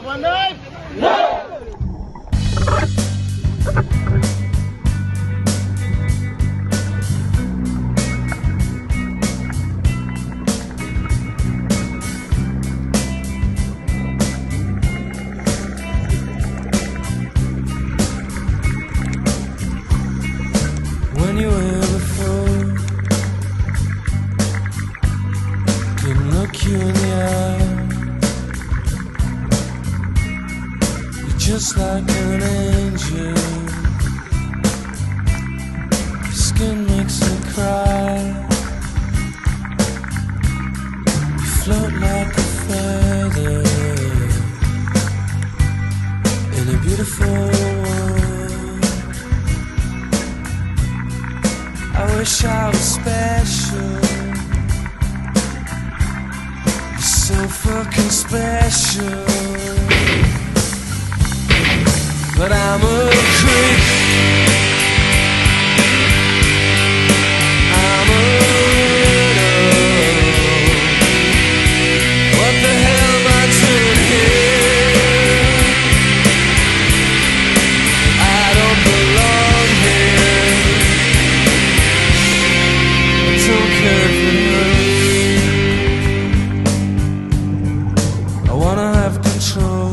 Komandan! When you were before, didn't look you in the eye. You're just like an angel. Your skin makes me cry. You float like a feather in a beautiful world. I wish I was special. You're so fucking special. But I'm a creep. I'm a widow. What the hell am I doing here? I don't belong here. I don't care if it hurts. I wanna have control.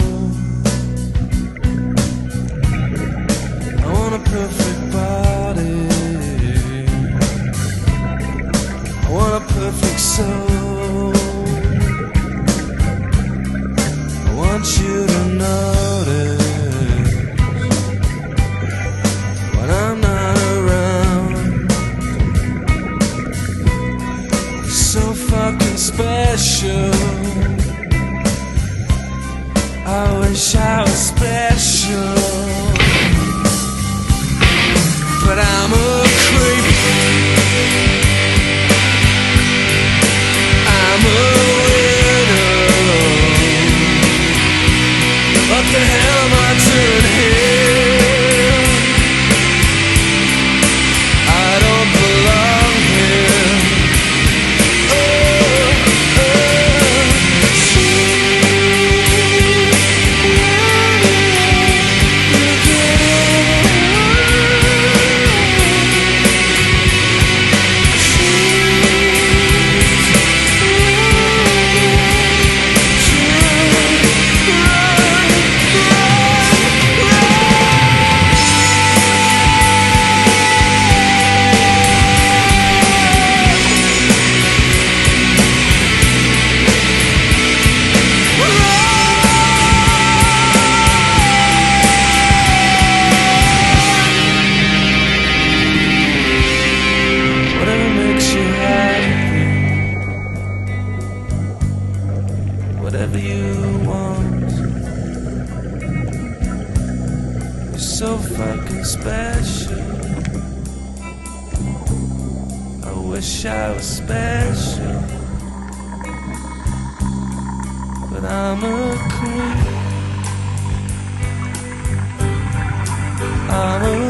I want a perfect body. I want a perfect soul. I want you to notice when I'm not around. You're so fucking special. I wish I was special. But I'm a creep. I'm a widow. What the hell am I doing here? I don't belong here. Whatever makes you happy, whatever you want. You're so fucking special. I wish I was special. But I'm a creep. I'm a